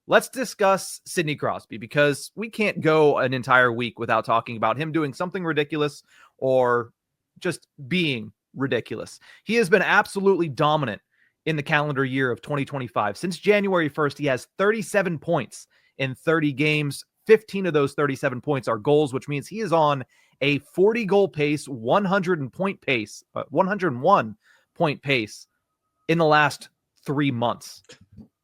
let's discuss Sidney Crosby, because we can't go an entire week without talking about him doing something ridiculous or just being ridiculous. He has been absolutely dominant in the calendar year of 2025. Since January 1st, he has 37 points in 30 games. 15 of those 37 points are goals, which means he is on a 40-goal pace, 101 point pace in the last 3 months.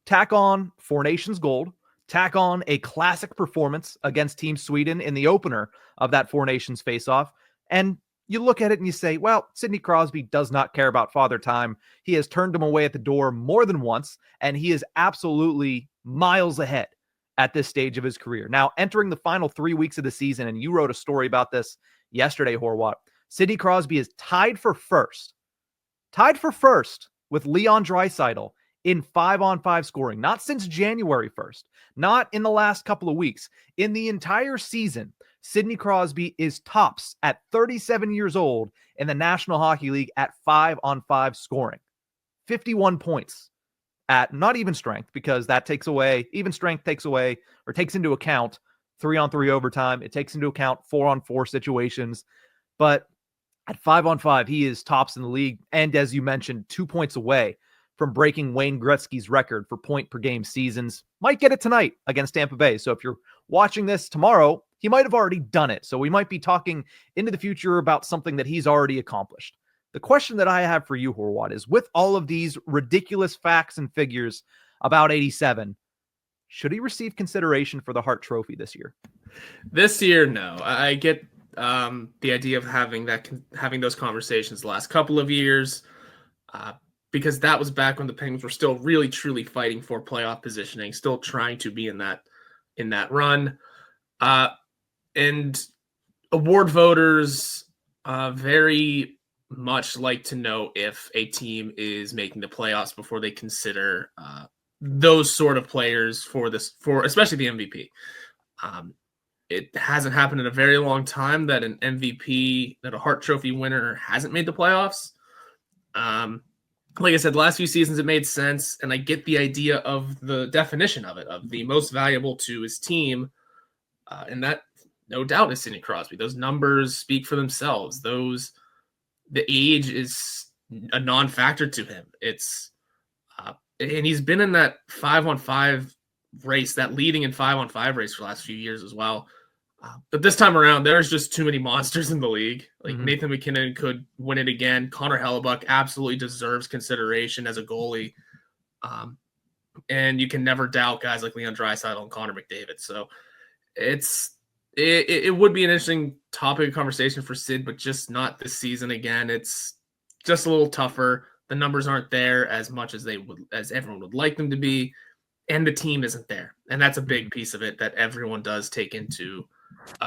Tack on 4 Nations Gold, tack on a classic performance against Team Sweden in the opener of that 4 Nations face-off, and you look at it and you say, well, Sidney Crosby does not care about Father Time. He has turned him away at the door more than once, and he is absolutely miles ahead at this stage of his career. Now, entering the final 3 weeks of the season, and you wrote a story about this yesterday, Horwat, Sidney Crosby is tied for first with Leon Draisaitl in 5-on-5 scoring, not since January 1st, not in the last couple of weeks. In the entire season, Sidney Crosby is tops at 37 years old in the National Hockey League at 5-on-5 scoring. 51 points at not even strength, because that takes away, even strength takes away or takes into account 3-on-3 overtime. It takes into account 4-on-4 situations. But at 5-on-5, he is tops in the league. And as you mentioned, 2 points away from breaking Wayne Gretzky's record for point per game seasons. Might get it tonight against Tampa Bay. So if you're watching this tomorrow, he might have already done it. So we might be talking into the future about something that he's already accomplished. The question that I have for you, Horwat, is with all of these ridiculous facts and figures about 87, should he receive consideration for the Hart Trophy this year? This year, no. I get the idea of having those conversations the last couple of years, because that was back when the Penguins were still really, truly fighting for playoff positioning, still trying to be in that run. And award voters very much like to know if a team is making the playoffs before they consider those sort of players for especially the MVP. It hasn't happened in a very long time that an MVP, that a Hart Trophy winner hasn't made the playoffs. Like I said, the last few seasons it made sense, and I get the idea of the definition of it, of the most valuable to his team, and that no doubt is Sidney Crosby. Those numbers speak for themselves. The age is a non-factor to him. It's and he's been in that 5-on-5 race, that leading in 5-on-5 race for the last few years as well. But this time around, there's just too many monsters in the league. Like Nathan McKinnon could win it again. Connor Hellebuck absolutely deserves consideration as a goalie. And you can never doubt guys like Leon Draisaitl and Connor McDavid. So it would be an interesting topic of conversation for Sid, but just not this season again. It's just a little tougher. The numbers aren't there as much as everyone would like them to be, and the team isn't there. And that's a big piece of it that everyone does take into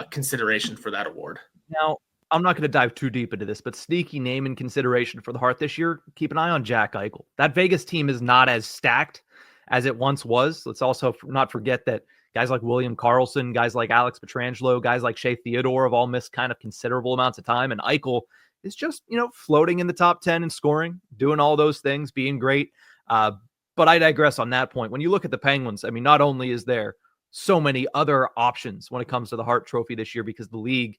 consideration for that award. Now, I'm not going to dive too deep into this, but sneaky name in consideration for the Hart this year, keep an eye on Jack Eichel. That Vegas team is not as stacked as it once was. Let's also not forget that guys like William Karlsson, guys like Alex Pietrangelo, guys like Shea Theodore have all missed kind of considerable amounts of time. And Eichel is just, floating in the top 10 in scoring, doing all those things, being great. But I digress on that point. When you look at the Penguins, I mean, not only is there so many other options when it comes to the Hart Trophy this year, because the league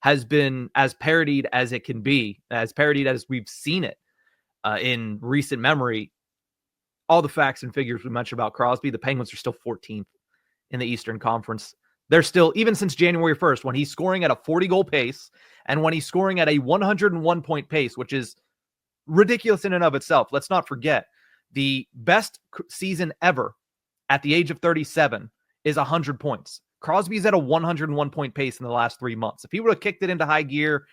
has been as parodied as it can be, as parodied as we've seen it in recent memory. All the facts and figures we mentioned about Crosby, the Penguins are still 14th in the Eastern Conference. They're still, even since January 1st, when he's scoring at a 40-goal pace and when he's scoring at a 101-point pace, which is ridiculous in and of itself. Let's not forget, the best season ever at the age of 37 is 100 points. Crosby's at a 101-point pace in the last 3 months. If he would have kicked it into high gear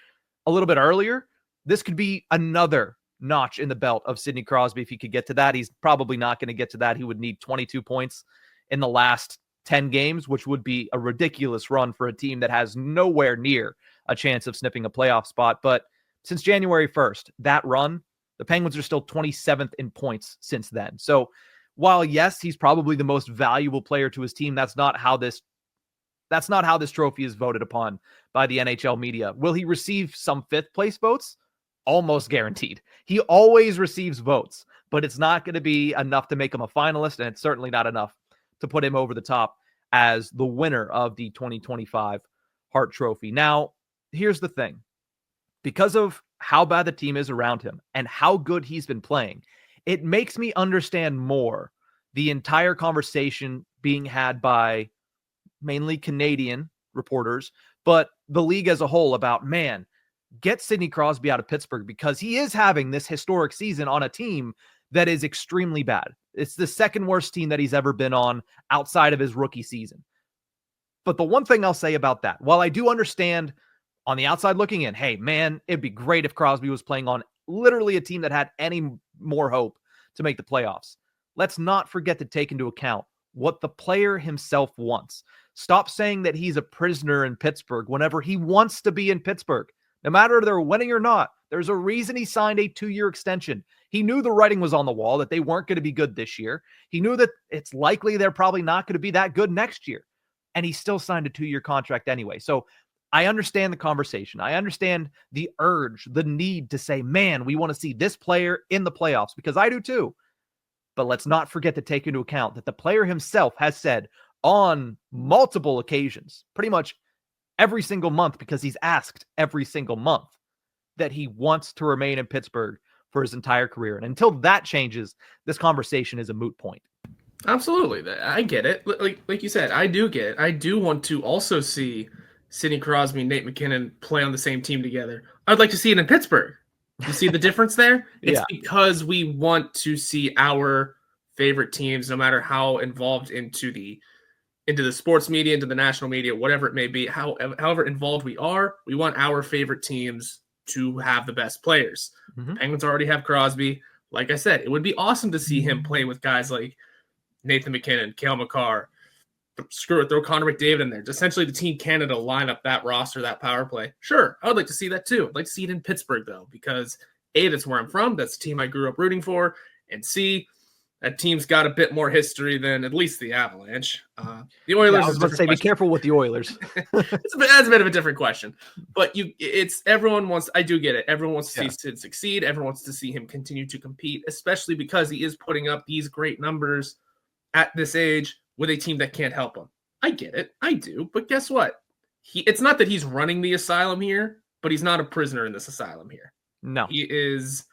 a little bit earlier, this could be another notch in the belt of Sidney Crosby. If he could get to that, he's probably not going to get to that. He would need 22 points in the last 10 games, which would be a ridiculous run for a team that has nowhere near a chance of sniffing a playoff spot. But since January 1st, that run, the Penguins are still 27th in points since then. So while, yes, he's probably the most valuable player to his team, that's not how this trophy is voted upon by the NHL media. Will he receive some fifth place votes? Almost guaranteed. He always receives votes, but it's not going to be enough to make him a finalist, and it's certainly not enough to put him over the top as the winner of the 2025 Hart Trophy. Now, here's the thing. Because of how bad the team is around him and how good he's been playing, it makes me understand more the entire conversation being had by mainly Canadian reporters, but the league as a whole about, man, get Sidney Crosby out of Pittsburgh because he is having this historic season on a team that is extremely bad. It's the second worst team that he's ever been on outside of his rookie season. But the one thing I'll say about that, while I do understand on the outside looking in, hey, man, it'd be great if Crosby was playing on literally a team that had any more hope to make the playoffs. Let's not forget to take into account what the player himself wants. Stop saying that he's a prisoner in Pittsburgh whenever he wants to be in Pittsburgh. No matter if they're winning or not, there's a reason he signed a 2-year extension. He knew the writing was on the wall, that they weren't going to be good this year. He knew that it's likely they're probably not going to be that good next year. And he still signed a 2-year contract anyway. So I understand the conversation. I understand the urge, the need to say, man, we want to see this player in the playoffs, because I do too. But let's not forget to take into account that the player himself has said on multiple occasions, pretty much every single month, because he's asked every single month, that he wants to remain in Pittsburgh for his entire career. And until that changes, this conversation is a moot point. Absolutely. I get it. Like you said, I do get it. I do want to also see Sidney Crosby and Nate McKinnon play on the same team together. I'd like to see it in Pittsburgh. You see the difference there? It's because we want to see our favorite teams, no matter how involved into the sports media, into the national media, whatever it may be, however involved we are, we want our favorite teams to have the best players. Mm-hmm. The Penguins already have Crosby. Like I said, it would be awesome to see him play with guys like Nathan McKinnon, Cale Makar. Screw it, throw Connor McDavid in there. Essentially, the Team Canada line up that roster, that power play. Sure, I would like to see that too. I'd like to see it in Pittsburgh, though, because A, that's where I'm from. That's the team I grew up rooting for. And C, that team's got a bit more history than at least the Avalanche. The Oilers. I was about to say, be careful with the Oilers. That's a bit of a different question. But everyone wants. I do get it. Everyone wants to see Sid succeed. Everyone wants to see him continue to compete, especially because he is putting up these great numbers at this age with a team that can't help him. I get it. I do. But guess what? It's not that he's running the asylum here, but he's not a prisoner in this asylum here. No. He is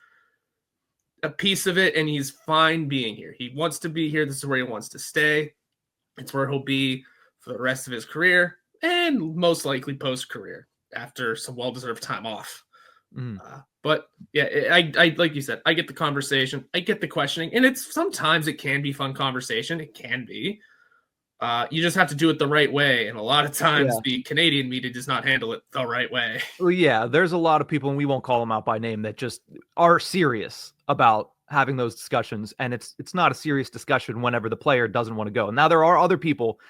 a piece of it, and he's fine being here. He wants to be here. This is where he wants to stay. It's where he'll be for the rest of his career, and most likely post-career after some well-deserved time off. But yeah, I like you said, I get the conversation. I get the questioning, and sometimes it can be fun conversation. It can be. You just have to do it the right way. And a lot of times the Canadian media does not handle it the right way. Well, yeah, there's a lot of people, and we won't call them out by name, that just are serious about having those discussions. And it's not a serious discussion whenever the player doesn't want to go. And now there are other people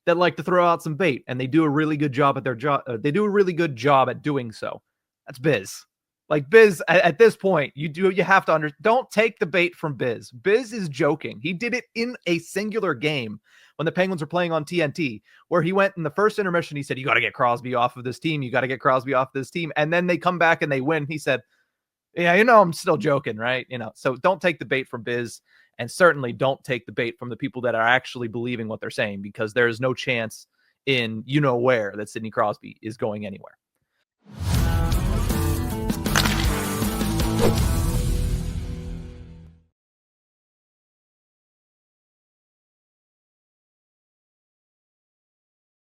that like to throw out some bait, and they do a really good job at their job. They do a really good job at doing so. That's Biz. Like Biz, at this point, you have to don't take the bait from Biz. Biz is joking. He did it in a singular game when the Penguins were playing on TNT, where he went in the first intermission. He said, "You got to get Crosby off of this team. You got to get Crosby off this team." And then they come back and they win. He said, "Yeah, I'm still joking, right?" So don't take the bait from Biz, and certainly don't take the bait from the people that are actually believing what they're saying, because there is no chance in where that Sidney Crosby is going anywhere.